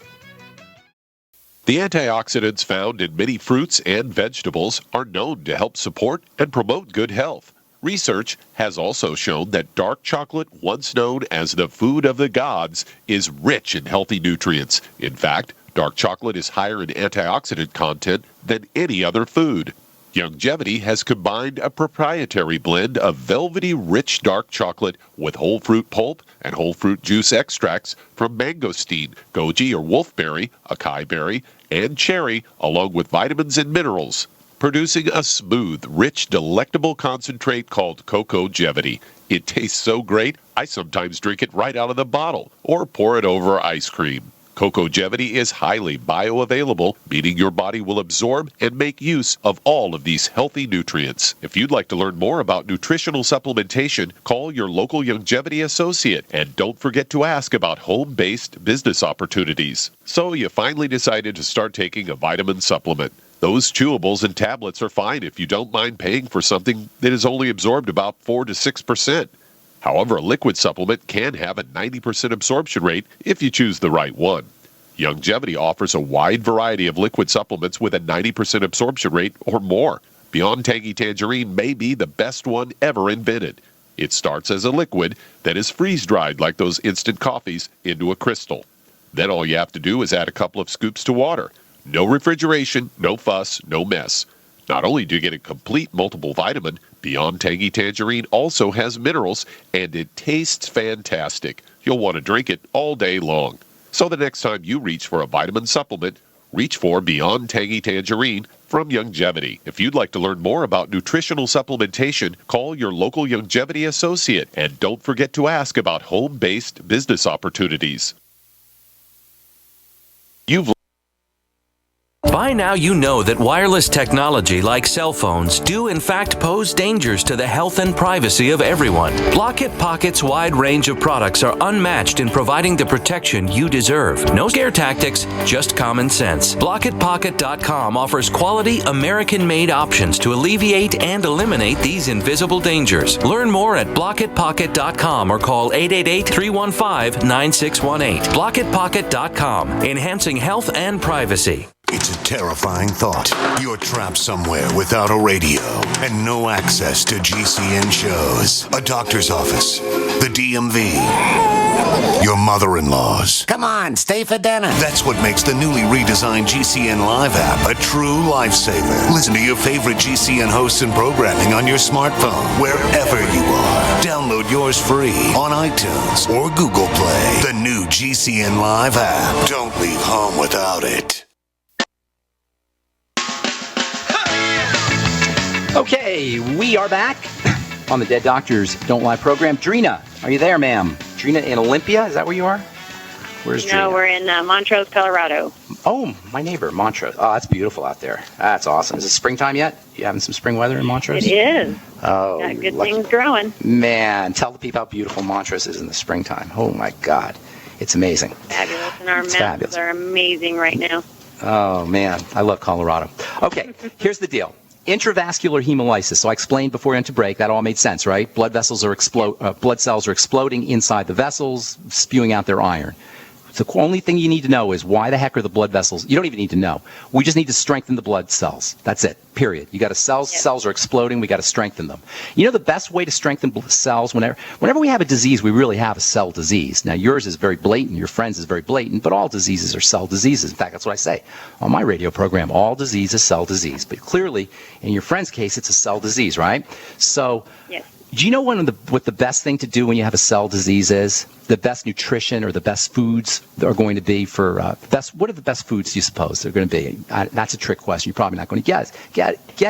Speaker 2: The antioxidants found in many fruits and vegetables are known to help support and promote good health. Research has also shown that dark chocolate, once known as the food of the gods, is rich in healthy nutrients. In fact, dark chocolate is higher in antioxidant content than any other food. Youngevity has combined a proprietary blend of velvety rich dark chocolate with whole fruit pulp and whole fruit juice extracts from mangosteen, goji or wolfberry, acai berry, and cherry, along with vitamins and minerals, producing a smooth, rich, delectable concentrate called Cocogevity. It tastes so great, I sometimes drink it right out of the bottle or pour it over ice cream. Cocogevity is highly bioavailable, meaning your body will absorb and make use of all of these healthy nutrients. If you'd like to learn more about nutritional supplementation, call your local Youngevity associate, and don't forget to ask about home-based business opportunities. So you finally decided to start taking a vitamin supplement. Those chewables and tablets are fine if you don't mind paying for something that is only absorbed about 4 to 6%. However, a liquid supplement can have a 90% absorption rate if you choose the right one. Youngevity offers a wide variety of liquid supplements with a 90% absorption rate or more. Beyond Tangy Tangerine may be the best one ever invented. It starts as a liquid, then is freeze-dried like those instant coffees into a crystal. Then all you have to do is add a couple of scoops to water. No refrigeration, no fuss, no mess. Not only do you get a complete multiple vitamin, Beyond Tangy Tangerine also has minerals, and it tastes fantastic. You'll want to drink it all day long. So the next time you reach for a vitamin supplement, reach for Beyond Tangy Tangerine from Youngevity. If you'd like to learn more about nutritional supplementation, call your local Youngevity associate, and don't forget to ask about home-based business opportunities.
Speaker 17: By now you know that wireless technology like cell phones do in fact pose dangers to the health and privacy of everyone. Block-It Pocket's wide range of products are unmatched in providing the protection you deserve. No scare tactics, just common sense. BlockItPocket.com offers quality American-made options to alleviate and eliminate these invisible dangers. Learn more at BlockItPocket.com or call 888-315-9618. BlockItPocket.com, enhancing health and privacy.
Speaker 7: It's a terrifying thought. You're trapped somewhere without a radio and no access to GCN shows, a doctor's office, the DMV, your mother-in-law's.
Speaker 18: Come on, stay for dinner.
Speaker 7: That's what makes the newly redesigned GCN Live app a true lifesaver. Listen to your favorite GCN hosts and programming on your smartphone, wherever you are. Download yours free on iTunes or Google Play. The new GCN Live app. Don't leave home without it.
Speaker 1: Okay, we are back on the Dead Doctors Don't Lie program. Drina, are you there, ma'am? Drina in Olympia, is that where you are? Where's Drina?
Speaker 16: No, we're in Montrose, Colorado.
Speaker 1: Oh, my neighbor, Montrose. Oh, that's beautiful out there. That's awesome. Is it springtime yet? You having some spring weather in Montrose?
Speaker 16: It is.
Speaker 1: Oh,
Speaker 16: got good things growing.
Speaker 1: Man, tell the people how beautiful Montrose is in the springtime. Oh, my God. It's amazing.
Speaker 16: Fabulous. And our mountains are amazing right now.
Speaker 1: Oh, man. I love Colorado. Okay, here's the deal. Intravascular hemolysis. So I explained before we went to break. That all made sense, right? Blood cells are exploding inside the vessels, spewing out their iron. The only thing you need to know is why the heck are the blood vessels? You don't even need to know. We just need to strengthen the blood cells. That's it. Period. You got to cells are exploding. We got to strengthen them. You know the best way to strengthen cells whenever we have a disease, we really have a cell disease. Now yours is very blatant. Your friend's is very blatant, but all diseases are cell diseases. In fact, that's what I say on my radio program. All disease is cell disease. But clearly, in your friend's case, it's a cell disease, right? So Do you know what the best thing to do when you have a cell disease is? The best nutrition or the best foods are going to be for what are the best foods do you suppose they're going to be? That's a trick question. You're probably not going to get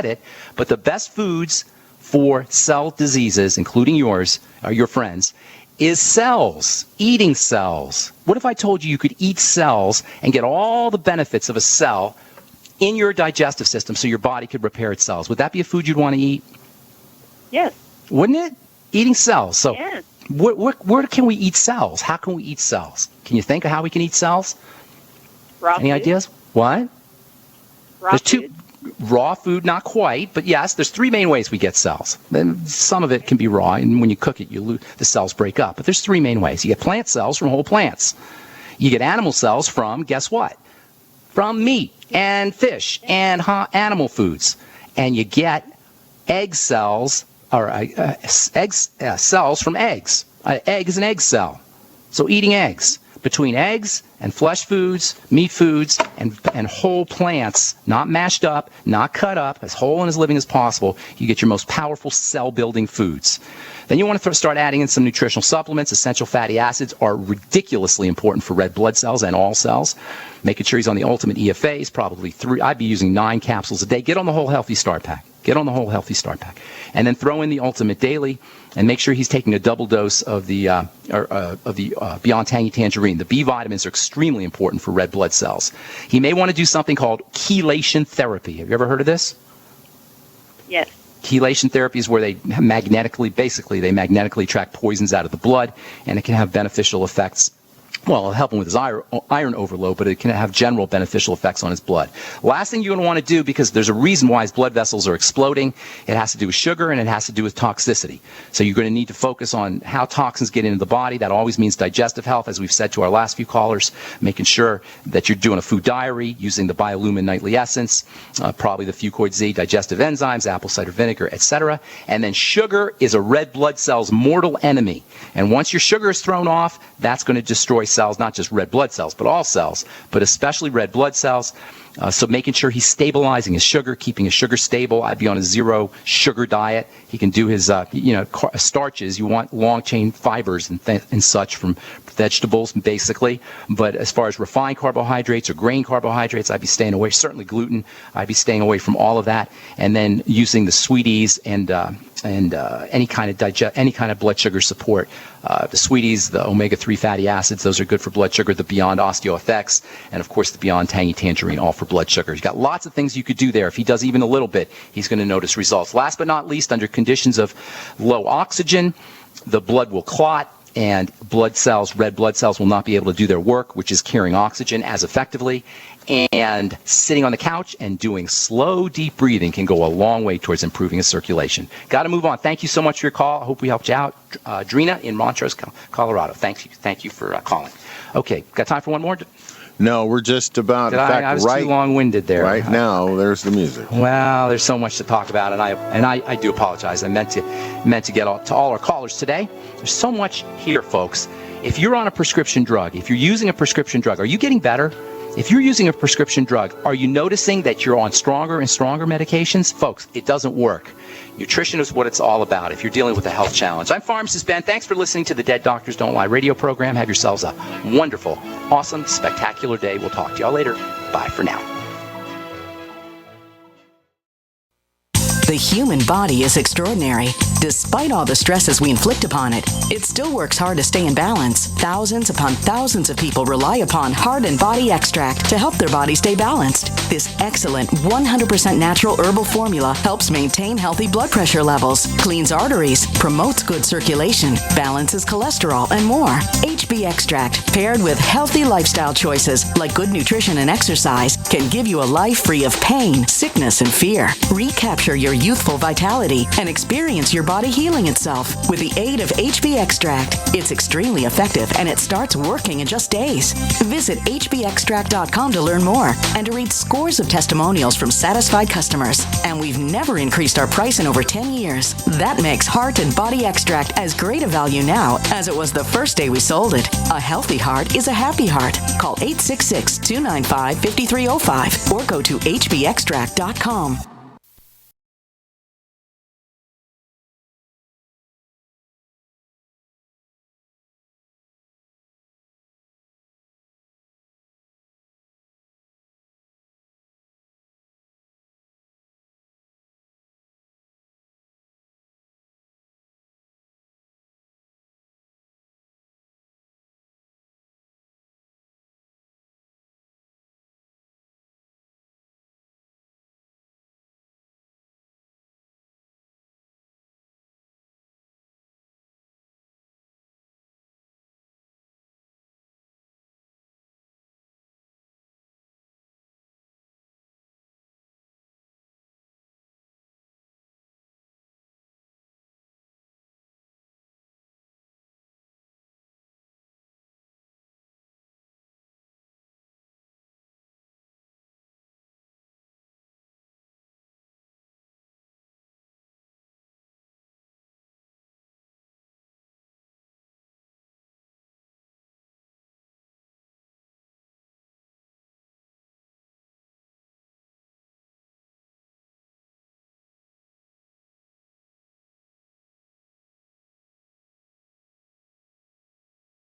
Speaker 1: it. But the best foods for cell diseases, including yours or your friends, is cells, eating cells. What if I told you could eat cells and get all the benefits of a cell in your digestive system so your body could repair its cells? Would that be a food you'd want to eat?
Speaker 11: Yes.
Speaker 1: Wouldn't it? Eating cells. So
Speaker 11: yes.
Speaker 1: Where can we eat cells? How can we eat cells? Can you think of how we can eat cells? Any ideas? What? There's two. Raw food, not quite, but yes, there's three main ways we get cells. Then some of it can be raw, and when you cook it, the cells break up. But there's three main ways. You get plant cells from whole plants. You get animal cells from, guess what? From meat and fish and animal foods. And you get egg cells, or cells from eggs. Egg is an egg cell. So eating eggs. Between eggs and flesh foods, meat foods, and whole plants, not mashed up, not cut up, as whole and as living as possible, you get your most powerful cell-building foods. Then you want to start adding in some nutritional supplements. Essential fatty acids are ridiculously important for red blood cells and all cells. Making sure he's on the ultimate EFAs, probably 3. I'd be using 9 capsules a day. Get on the whole healthy start pack. And then throw in the ultimate daily and make sure he's taking a double dose of the Beyond Tangy Tangerine. The B vitamins are extremely important for red blood cells. He may want to do something called chelation therapy. Have you ever heard of this?
Speaker 11: Yes.
Speaker 1: Chelation therapy is where they magnetically track poisons out of the blood, and it can have beneficial effects. Well, it'll help him with his iron overload, but it can have general beneficial effects on his blood. Last thing you're going to want to do, because there's a reason why his blood vessels are exploding, it has to do with sugar and it has to do with toxicity. So you're going to need to focus on how toxins get into the body. That always means digestive health, as we've said to our last few callers, making sure that you're doing a food diary, using the Biolumin Nightly Essence, probably the Fucoid Z, digestive enzymes, apple cider vinegar, etc. And then sugar is a red blood cell's mortal enemy. And once your sugar is thrown off, that's going to destroy cells, not just red blood cells, but all cells, but especially red blood cells. So making sure he's stabilizing his sugar, keeping his sugar stable. I'd be on a 0 sugar diet. He can do his, starches. You want long-chain fibers and such from vegetables, basically. But as far as refined carbohydrates or grain carbohydrates, I'd be staying away. Certainly gluten, I'd be staying away from all of that. And then using the Sweeties and any kind of blood sugar support. The Sweeties, the omega-3 fatty acids, those are good for blood sugar. The Beyond OsteoFX, and of course the Beyond Tangy Tangerine, all for blood sugar. You've got lots of things you could do there. If he does even a little bit, he's going to notice results. Last but not least, under conditions of low oxygen, the blood will clot, and red blood cells will not be able to do their work, which is carrying oxygen as effectively. And sitting on the couch and doing slow, deep breathing can go a long way towards improving his circulation. Got to move on. Thank you so much for your call. I hope we helped you out. Drina in Montrose, Colorado. Thank you for calling. Okay, got time for one more?
Speaker 4: No, we're just about.
Speaker 1: I was too long-winded there.
Speaker 4: Right now, there's the music.
Speaker 1: Well, there's so much to talk about, and I do apologize. I meant to get to all our callers today. There's so much here, folks. If you're on a prescription drug, if you're using a prescription drug, are you getting better? If you're using a prescription drug, are you noticing that you're on stronger and stronger medications? Folks, it doesn't work. Nutrition is what it's all about if you're dealing with a health challenge. I'm Pharmacist Ben. Thanks for listening to the Dead Doctors Don't Lie radio program. Have yourselves a wonderful, awesome, spectacular day. We'll talk to y'all later. Bye for now.
Speaker 18: The human body is extraordinary. Despite all the stresses we inflict upon it, it still works hard to stay in balance. Thousands upon thousands of people rely upon Heart and Body Extract to help their body stay balanced. This excellent 100% natural herbal formula helps maintain healthy blood pressure levels, cleans arteries, promotes good circulation, balances cholesterol, and more. HB Extract, paired with healthy lifestyle choices like good nutrition and exercise, can give you a life free of pain, sickness, and fear. Recapture your youthful vitality and experience your body healing itself with the aid of HB Extract. It's extremely effective and it starts working in just days. Visit hbextract.com to learn more and to read scores of testimonials from satisfied customers. And we've never increased our price in over 10 years. That makes Heart and Body Extract as great a value now as it was the first day we sold it. A healthy heart is a happy heart. Call 866-295-5305 or go to hbextract.com.